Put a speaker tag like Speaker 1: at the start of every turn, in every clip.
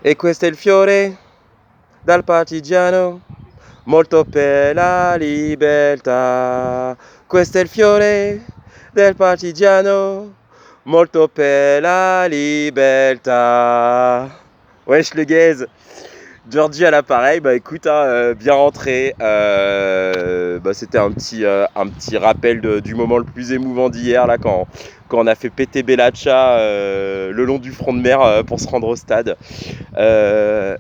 Speaker 1: E questo è il fiore dal partigiano, molto per la libertà. Questo è il fiore del partigiano, molto per la libertà. Wesh le gaze, Georgie à l'appareil, bah écoute, bien rentré. C'était un petit rappel du moment le plus émouvant d'hier, là, quand on a fait péter Bellaccia le long du front de mer pour se rendre au stade. Je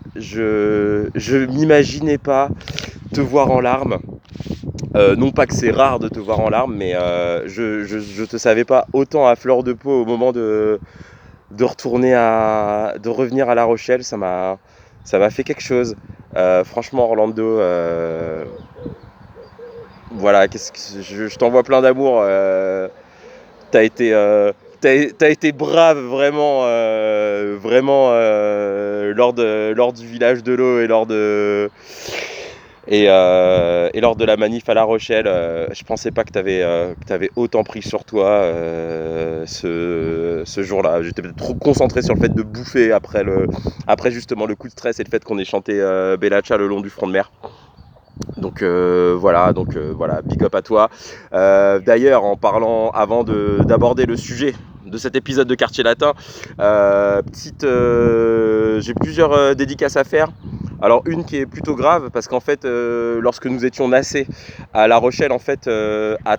Speaker 1: m'imaginais pas te voir en larmes. Non pas que c'est rare de te voir en larmes, mais je te savais pas autant à fleur de peau au moment de revenir à La Rochelle. Ça m'a fait quelque chose. Franchement, Orlando, voilà, je t'envoie plein d'amour. T'as été, t'as été brave vraiment, lors du village de l'eau et lors de la manif à La Rochelle. Je pensais pas que t'avais autant pris sur toi ce jour-là. J'étais peut-être trop concentré sur le fait de bouffer après justement le coup de stress et le fait qu'on ait chanté Bellaccia le long du front de mer. Donc voilà, big up à toi. D'ailleurs, en parlant, avant d'aborder le sujet de cet épisode de Quartier Latin, j'ai plusieurs dédicaces à faire. Alors une qui est plutôt grave parce qu'en fait, lorsque nous étions nassés à La Rochelle, en fait, à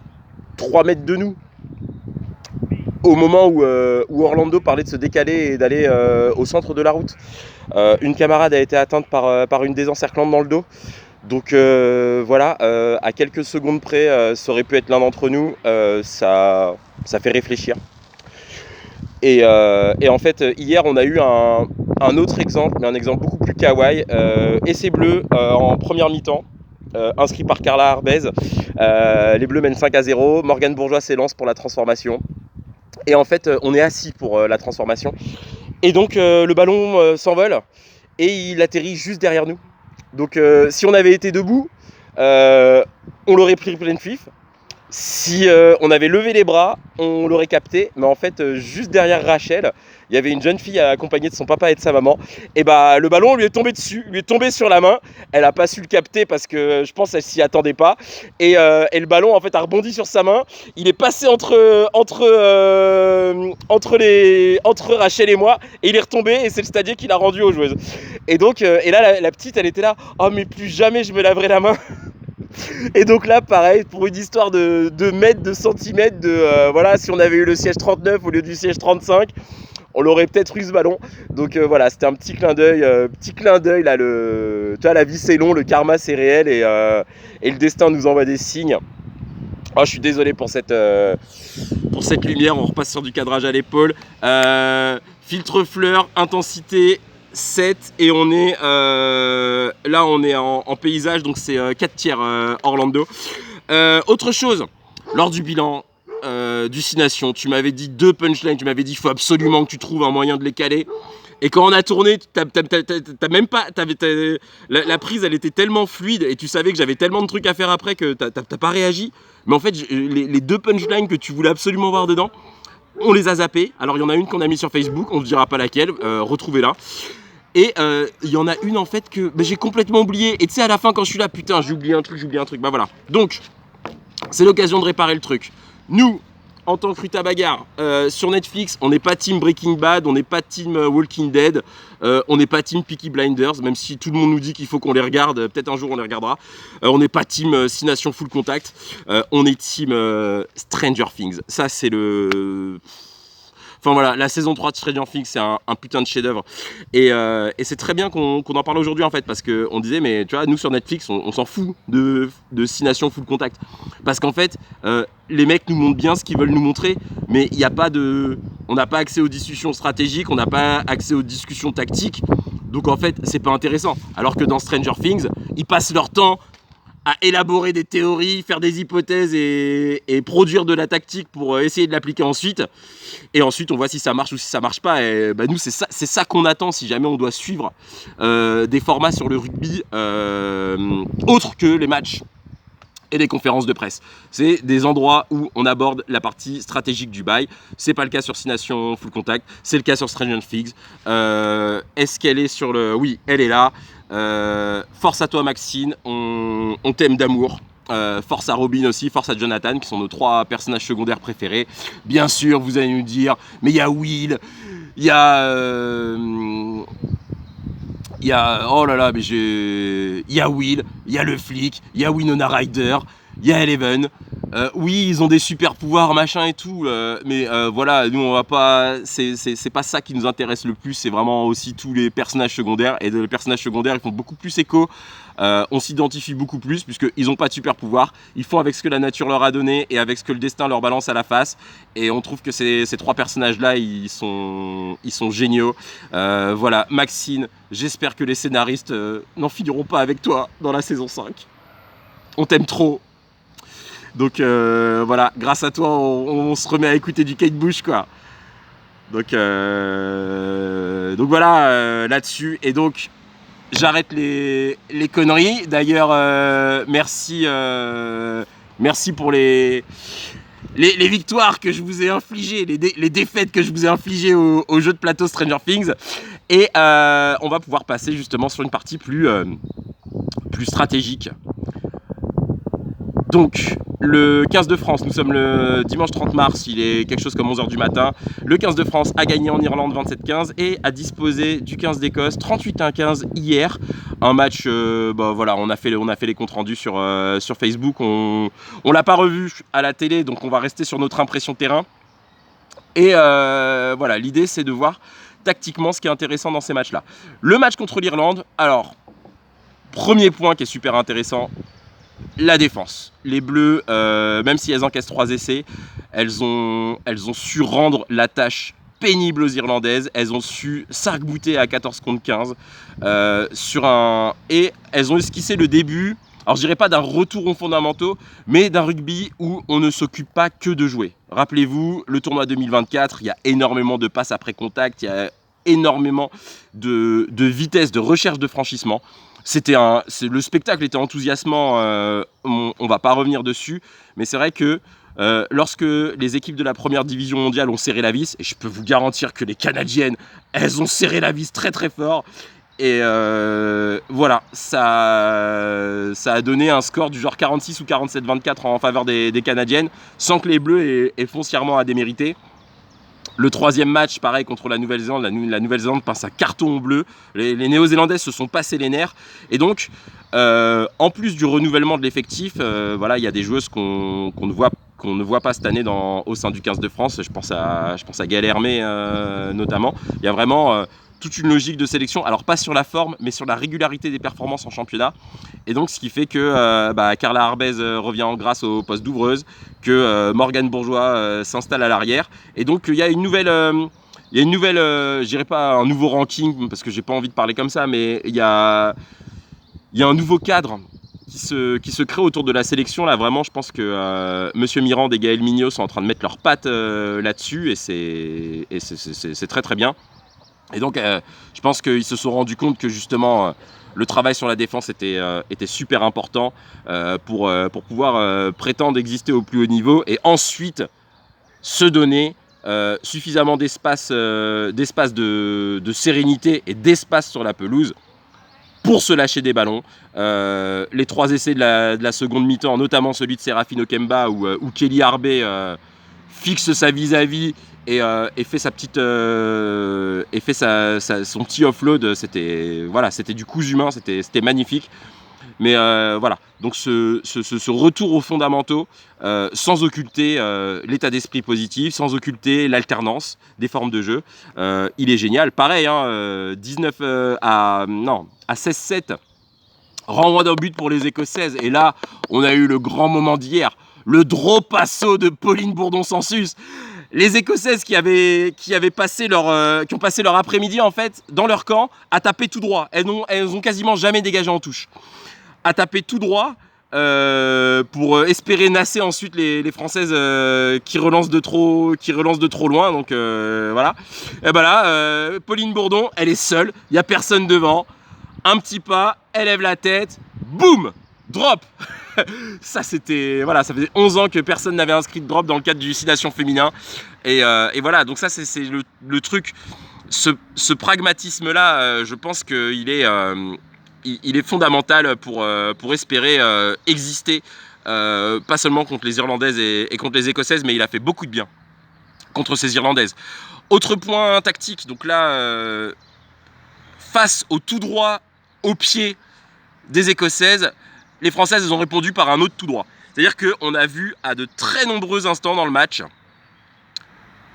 Speaker 1: 3 mètres de nous, au moment où Orlando parlait de se décaler et d'aller au centre de la route, une camarade a été atteinte par une désencerclante dans le dos. Donc voilà, à quelques secondes près, ça aurait pu être l'un d'entre nous. Ça fait réfléchir. Et en fait, hier, on a eu un autre exemple, mais un exemple beaucoup plus kawaii. Essai bleu en première mi-temps, inscrit par Carla Arbez. Les Bleus mènent 5-0. Morgane Bourgeois s'élance pour la transformation. Et en fait, on est assis pour la transformation. Et donc, le ballon s'envole et il atterrit juste derrière nous. Donc si on avait été debout, on l'aurait pris plein de fif. Si on avait levé les bras, on l'aurait capté. Mais en fait, juste derrière Rachel, il y avait une jeune fille accompagnée de son papa et de sa maman. Et bah le ballon lui est tombé dessus, lui est tombé sur la main. Elle a pas su le capter parce que je pense qu'elle s'y attendait pas. Et le ballon en fait a rebondi sur sa main. Il est passé entre Rachel et moi. Et il est retombé et c'est le stadier qui l'a rendu aux joueuses. Et donc, et là la petite elle était là. Oh mais plus jamais je me laverai la main. Et donc là, pareil, pour une histoire de mètres, de centimètres, voilà, si on avait eu le siège 39 au lieu du siège 35, on l'aurait peut-être eu ce ballon. Donc voilà, c'était un petit clin d'œil là. Tu vois, la vie c'est long, le karma c'est réel et le destin nous envoie des signes. Oh, je suis désolé pour cette lumière. On repasse sur du cadrage à l'épaule. Filtre fleur, intensité 7 et on est là on est en paysage, donc c'est 4 tiers Orlando. Autre chose, lors du bilan du 6 Nations, tu m'avais dit 2 punchlines, tu m'avais dit il faut absolument que tu trouves un moyen de les caler. Et quand on a tourné, t'as même pas, la prise elle était tellement fluide et tu savais que j'avais tellement de trucs à faire après que t'as pas réagi. Mais en fait, les 2 punchlines que tu voulais absolument voir dedans, on les a zappés. Alors il y en a une qu'on a mis sur Facebook, on ne dira pas laquelle, retrouvez-la. Et il y en a une en fait que j'ai complètement oublié. Et tu sais, à la fin, quand je suis là, putain, j'ai oublié un truc. Bah voilà. Donc, c'est l'occasion de réparer le truc. Nous, en tant que Rutabagarre, sur Netflix, on n'est pas team Breaking Bad, on n'est pas team Walking Dead, on n'est pas team Peaky Blinders, même si tout le monde nous dit qu'il faut qu'on les regarde, peut-être un jour on les regardera. On n'est pas team 6 Nations Full Contact, on est team Stranger Things. Ça, c'est le... Enfin voilà, la saison 3 de Stranger Things, c'est un putain de chef-d'œuvre. Et c'est très bien qu'on en parle aujourd'hui en fait, parce qu'on disait, mais tu vois, nous sur Netflix, on s'en fout de 6 Nations Full Contact. Parce qu'en fait, les mecs nous montrent bien ce qu'ils veulent nous montrer, mais il n'y a pas de. On n'a pas accès aux discussions stratégiques, on n'a pas accès aux discussions tactiques. Donc en fait, c'est pas intéressant. Alors que dans Stranger Things, ils passent leur temps à élaborer des théories, faire des hypothèses et produire de la tactique pour essayer de l'appliquer ensuite. Et ensuite, on voit si ça marche ou si ça marche pas. Et bah, nous, c'est ça qu'on attend si jamais on doit suivre des formats sur le rugby autres que les matchs. et des conférences de presse. C'est des endroits où on aborde la partie stratégique du bail. C'est pas le cas sur 6 Nations Full Contact, c'est le cas sur Stranger Things. Est-ce qu'elle est sur le... Oui, elle est là. Force à toi Maxine, on t'aime d'amour. Force à Robin aussi, force à Jonathan, qui sont nos 3 personnages secondaires préférés. Bien sûr, vous allez nous dire, mais il y a Will, il y a... oh là là, mais il y a Will, il y a le flic, il y a Winona Ryder, il y a Eleven. Oui, ils ont des super pouvoirs, machin et tout, mais voilà, nous on va pas. C'est pas ça qui nous intéresse le plus, c'est vraiment aussi tous les personnages secondaires. Et les personnages secondaires, ils font beaucoup plus écho. On s'identifie beaucoup plus, puisqu'ils n'ont pas de super pouvoirs. Ils font avec ce que la nature leur a donné et avec ce que le destin leur balance à la face. Et on trouve que ces 3 personnages-là, ils sont géniaux. Voilà, Maxine, j'espère que les scénaristes n'en finiront pas avec toi dans la saison 5. On t'aime trop. Donc voilà, grâce à toi, on se remet à écouter du Kate Bush, quoi. Donc voilà, là-dessus. Et donc, j'arrête les conneries. D'ailleurs, merci pour les victoires que je vous ai infligées, les défaites que je vous ai infligées au jeu de plateau Stranger Things. Et on va pouvoir passer justement sur une partie plus stratégique. Donc, le 15 de France, nous sommes le dimanche 30 mars, il est quelque chose comme 11h du matin. Le 15 de France a gagné en Irlande 27-15 et a disposé du 15 d'Écosse 38-15 hier. Un match, voilà, on a fait les comptes rendus sur Facebook. On l'a pas revu à la télé, donc on va rester sur notre impression terrain. Et voilà, l'idée c'est de voir tactiquement ce qui est intéressant dans ces matchs-là. Le match contre l'Irlande, alors, premier point qui est super intéressant, la défense. Les Bleus, même si elles encaissent 3 essais, elles ont su rendre la tâche pénible aux Irlandaises. Elles ont su s'arc-bouter à 14 contre 15 et elles ont esquissé le début, alors je dirais pas d'un retour aux fondamentaux, mais d'un rugby où on ne s'occupe pas que de jouer. Rappelez-vous, le tournoi 2024, il y a énormément de passes après contact, il y a énormément de vitesse, de recherche de franchissement. Le spectacle était enthousiasmant, on va pas revenir dessus, mais c'est vrai que lorsque les équipes de la première division mondiale ont serré la vis, et je peux vous garantir que les Canadiennes, elles ont serré la vis très très fort, et voilà, ça a donné un score du genre 46 ou 47-24 en faveur des Canadiennes, sans que les Bleus aient foncièrement à démériter. Le 3e match, pareil, contre la Nouvelle-Zélande. La Nouvelle-Zélande passe à carton bleu. Les Néo-Zélandais se sont passés les nerfs. Et donc, en plus du renouvellement de l'effectif, voilà, il y a des joueuses qu'on ne voit pas cette année au sein du 15 de France. Je pense à Gaëlle Hermé notamment. Il y a vraiment toute une logique de sélection. Alors, pas sur la forme, mais sur la régularité des performances en championnat. Et donc, ce qui fait que Carla Arbez revient en grâce au poste d'ouvreuse, que Morgane Bourgeois s'installe à l'arrière. Et donc, il y a une nouvelle, je dirais pas un nouveau ranking, parce que j'ai pas envie de parler comme ça, mais il y a un nouveau cadre qui se crée autour de la sélection. Là, vraiment, je pense que Monsieur Mirande et Gaël Mignot sont en train de mettre leurs pattes là-dessus, et c'est très très bien. Et donc, je pense qu'ils se sont rendus compte que justement, le travail sur la défense était super important pour pouvoir prétendre exister au plus haut niveau et ensuite se donner suffisamment d'espace de sérénité et d'espace sur la pelouse pour se lâcher des ballons. Les 3 essais de la seconde mi-temps, notamment celui de Séraphine Okemba où Kelly Arbé fixe sa vis-à-vis et fait sa petite son petit offload. C'était du cousu humain, c'était magnifique. Mais voilà, donc ce retour aux fondamentaux, sans occulter l'état d'esprit positif, sans occulter l'alternance des formes de jeu, il est génial. Pareil, 19 à 16-7, renvoi d'un but pour les Écossaises. Et là, on a eu le grand moment d'hier, le dropasso de Pauline Bourdon-Sansus. Les Écossaises qui ont passé leur après-midi en fait dans leur camp à taper tout droit. Elles ont quasiment jamais dégagé en touche. À taper tout droit pour espérer nasser ensuite les Françaises qui relancent de trop loin. Donc voilà. Et ben là, Pauline Bourdon, elle est seule, il n'y a personne devant. Un petit pas, elle lève la tête, boum, drop. Ça c'était, voilà, ça faisait 11 ans que personne n'avait inscrit de drop dans le cadre du 6 Nations féminin. Et voilà, donc ça c'est le truc, ce pragmatisme-là, je pense qu'il est, il est fondamental pour espérer exister, pas seulement contre les Irlandaises et contre les Écossaises, mais il a fait beaucoup de bien contre ces Irlandaises. Autre point tactique, donc là, face au tout droit au pied des Écossaises, les Françaises ont répondu par un autre tout droit. C'est-à-dire qu'on a vu à de très nombreux instants dans le match,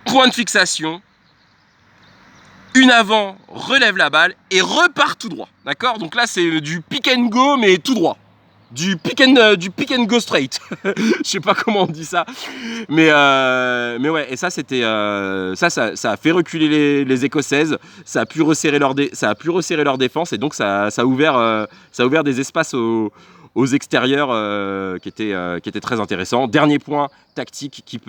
Speaker 1: point de fixation, une avant, relève la balle et repart tout droit. D'accord? Donc là, c'est du pick and go, mais tout droit. Du pick and go straight. Je sais pas comment on dit ça. Mais ouais, et ça, c'était. Ça a fait reculer les Écossaises. Ça a pu resserrer leur défense. Et donc, ça a ouvert des espaces aux extérieurs qui étaient très intéressants. Dernier point tactique qui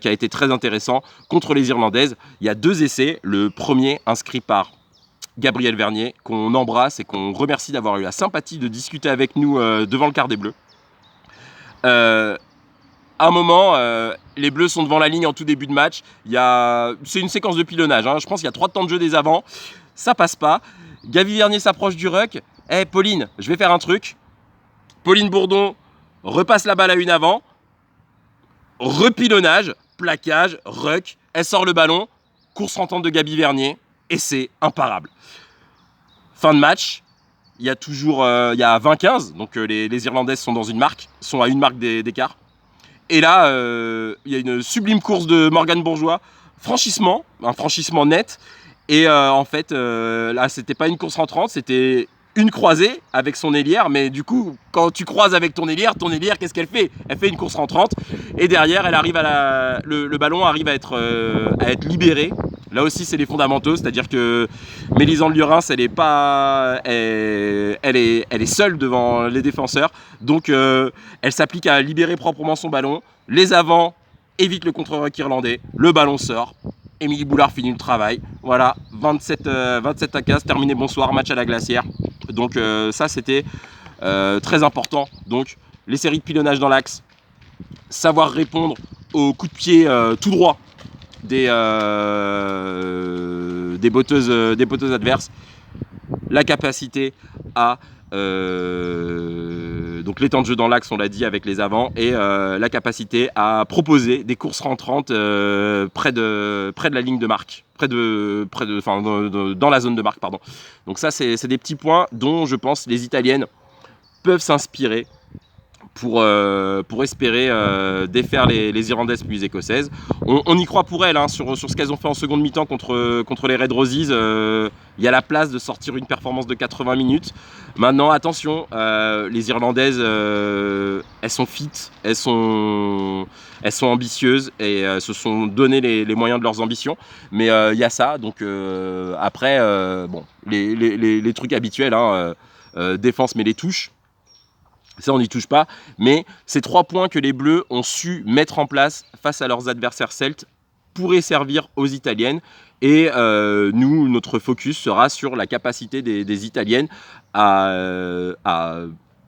Speaker 1: a été très intéressant contre les Irlandaises. Il y a 2 essais. Le premier inscrit par Gabriel Vernier, qu'on embrasse et qu'on remercie d'avoir eu la sympathie de discuter avec nous devant le quart des Bleus. À un moment, les Bleus sont devant la ligne en tout début de match. C'est une séquence de pilonnage. Je pense qu'il y a 3 temps de jeu des avants. Ça passe pas. Gavi Vernier s'approche du ruck. Pauline, je vais faire un truc. Pauline Bourdon repasse la balle à une avant. Repilonnage, plaquage, ruck. Elle sort le ballon. Course rentrante de Gabi Vernier. Et c'est imparable. Fin de match, il y a 20-15, donc les Irlandaises sont à une marque d'écart. Et là, il y a une sublime course de Morgane Bourgeois, un franchissement net. Et en fait, là, c'était pas une course rentrante, c'était une croisée avec son ailière. Mais du coup, quand tu croises avec ton ailière, qu'est-ce qu'elle fait? Elle fait une course rentrante. Et derrière, elle arrive le ballon arrive à être libéré. Là aussi, c'est les fondamentaux, c'est-à-dire que Mélisande Liorins, elle est seule devant les défenseurs, donc elle s'applique à libérer proprement son ballon. Les avants évitent le contre-ruck irlandais, le ballon sort. Émilie Boulard finit le travail. Voilà, 27 à 15, terminé, bonsoir, match à la glacière. Donc ça, c'était très important. Donc les séries de pilonnage dans l'axe, savoir répondre aux coups de pied tout droit des botteuses adverses, la capacité à donc les temps de jeu dans l'axe, on l'a dit, avec les avants, et la capacité à proposer des courses rentrantes près de la ligne de marque, dans la zone de marque, pardon. Donc ça, c'est des petits points dont je pense les Italiennes peuvent s'inspirer pour espérer défaire les Irlandaises puis les Écossaises. On y croit pour elles, sur ce qu'elles ont fait en seconde mi-temps contre les Red Roses. Il y a la place de sortir une performance de 80 minutes. Maintenant, attention, les Irlandaises, elles sont fit, elles sont ambitieuses et se sont donné les moyens de leurs ambitions. Mais il y a ça, donc après, les trucs habituels, défense mais les touches. Ça, on n'y touche pas. Mais ces 3 points que les Bleus ont su mettre en place face à leurs adversaires celtes pourraient servir aux Italiennes. Et nous, notre focus sera sur la capacité des Italiennes à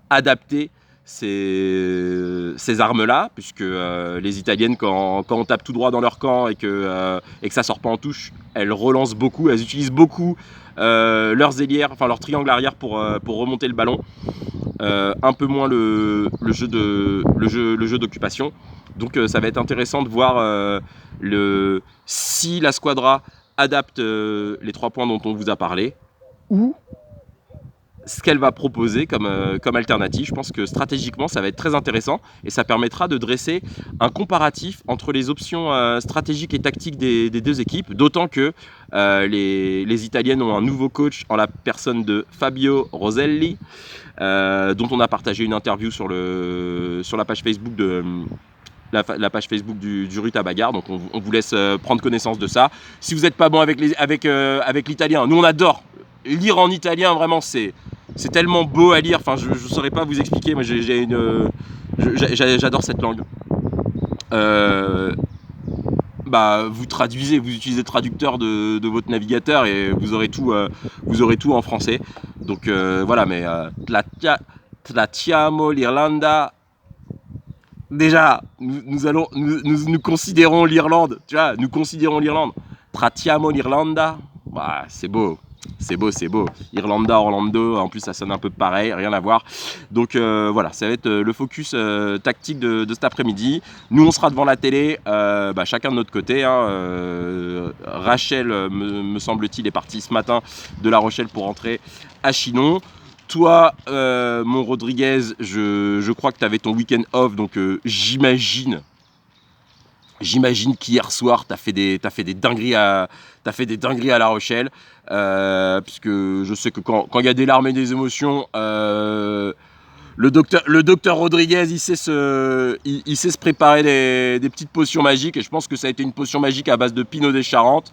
Speaker 1: adapter ces armes-là, puisque les Italiennes, quand on tape tout droit dans leur camp et que ça sort pas en touche, elles relancent beaucoup, elles utilisent beaucoup leurs ailières, enfin leur triangle arrière pour remonter le ballon. Un peu moins le jeu d'occupation. Donc ça va être intéressant de voir si la squadra adapte les 3 points dont on vous a parlé, ou ce qu'elle va proposer comme alternative. Je pense que stratégiquement, ça va être très intéressant et ça permettra de dresser un comparatif entre les options stratégiques et tactiques des 2 équipes, d'autant que les Italiennes ont un nouveau coach en la personne de Fabio Roselli, dont on a partagé une interview sur la page Facebook la page Facebook du Rutabagarre. Donc on vous laisse prendre connaissance de ça. Si vous n'êtes pas bon avec l'italien, nous on adore lire en italien, vraiment c'est tellement beau à lire. Enfin, je ne saurais pas vous expliquer. Moi, j'adore cette langue. Vous traduisez, vous utilisez le traducteur de votre navigateur et vous aurez tout en français. Donc voilà, mais Tlatiamo l'Irlanda déjà, nous considérons l'Irlande, tu vois, nous considérons l'Irlande. Trattiamo l'Irlanda, bah, c'est beau. C'est beau, c'est beau. Irlanda, Orlando, en plus ça sonne un peu pareil, rien à voir. Donc voilà, ça va être le focus tactique de cet après-midi. Nous on sera devant la télé, chacun de notre côté. Hein. Rachel, me semble-t-il, est partie ce matin de La Rochelle pour rentrer à Chinon. Toi, mon Rodriguez, je crois que tu avais ton week-end off, donc j'imagine qu'hier soir, t'as fait des dingueries à La Rochelle, puisque je sais que quand il y a des larmes et des émotions, le docteur Rodriguez, il sait se préparer des petites potions magiques, et je pense que ça a été une potion magique à base de Pinot des Charentes.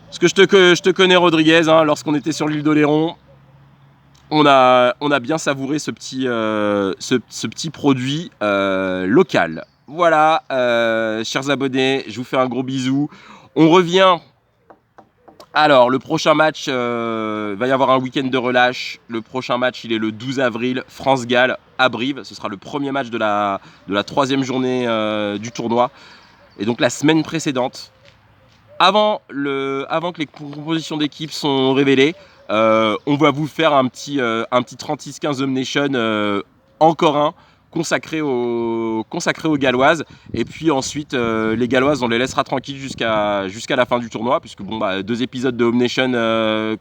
Speaker 1: Parce que je te connais, Rodriguez, hein, lorsqu'on était sur l'île d'Oléron, on a bien savouré ce petit produit local. Voilà, chers abonnés, je vous fais un gros bisou. On revient. Alors, le prochain match, va y avoir un week-end de relâche. Le prochain match, il est le 12 avril, France-Galles à Brive. Ce sera le premier match de la 3e journée du tournoi. Et donc, la semaine précédente, avant que les compositions d'équipe sont révélées, on va vous faire un petit 36-15 Home Nation encore un consacré aux Galloises. Et puis ensuite, les Galloises, on les laissera tranquilles jusqu'à la fin du tournoi, puisque 2 épisodes de Home Nation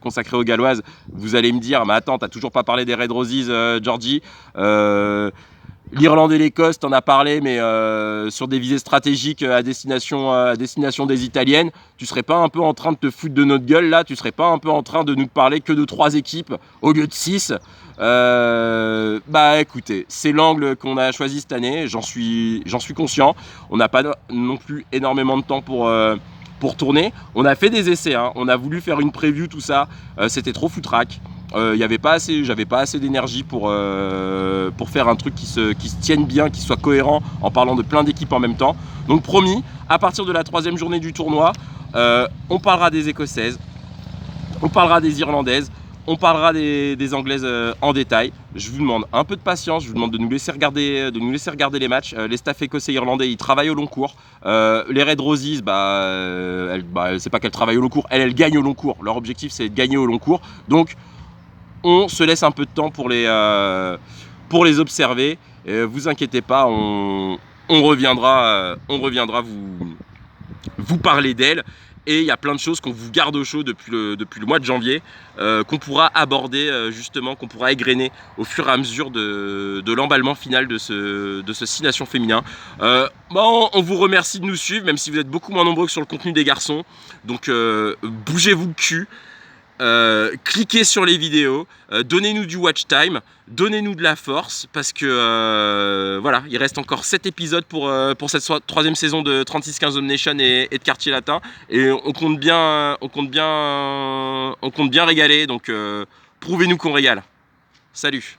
Speaker 1: consacrés aux Galloises. Vous allez me dire, mais attends, t'as toujours pas parlé des Red Roses, Georgie. L'Irlande et l'Écosse, t'en as parlé, mais sur des visées stratégiques à destination des Italiennes, tu serais pas un peu en train de te foutre de notre gueule là? Tu serais pas un peu en train de nous parler que de 3 équipes au lieu de 6? Écoutez, c'est l'angle qu'on a choisi cette année, j'en suis conscient. On n'a pas non plus énormément de temps pour tourner. On a fait des essais, hein. On a voulu faire une preview, tout ça, c'était trop foutraque. J'avais pas assez d'énergie pour faire un truc qui se tienne bien, qui soit cohérent en parlant de plein d'équipes en même temps. Donc promis, à partir de la 3e journée du tournoi, on parlera des Écossaises, on parlera des Irlandaises, on parlera des Anglaises en détail. Je vous demande un peu de patience, je vous demande de nous laisser regarder les matchs. Les staffs écossais et irlandais, ils travaillent au long cours. Les Red Roses, c'est pas qu'elles travaillent au long cours, elles gagnent au long cours. Leur objectif, c'est de gagner au long cours. Donc on se laisse un peu de temps pour les observer. Vous inquiétez pas, on reviendra vous parler d'elles. Et il y a plein de choses qu'on vous garde au chaud depuis le mois de janvier, qu'on pourra aborder justement, qu'on pourra égrener au fur et à mesure de l'emballement final de ce 6 nations féminin. On vous remercie de nous suivre, même si vous êtes beaucoup moins nombreux que sur le contenu des garçons. Donc bougez-vous le cul. Cliquez sur les vidéos, donnez-nous du watch time, donnez-nous de la force, parce que voilà, il reste encore 7 épisodes pour cette 3e saison de 36-15 Home Nation et de Quartier Latin, et on compte bien régaler, donc prouvez-nous qu'on régale. Salut.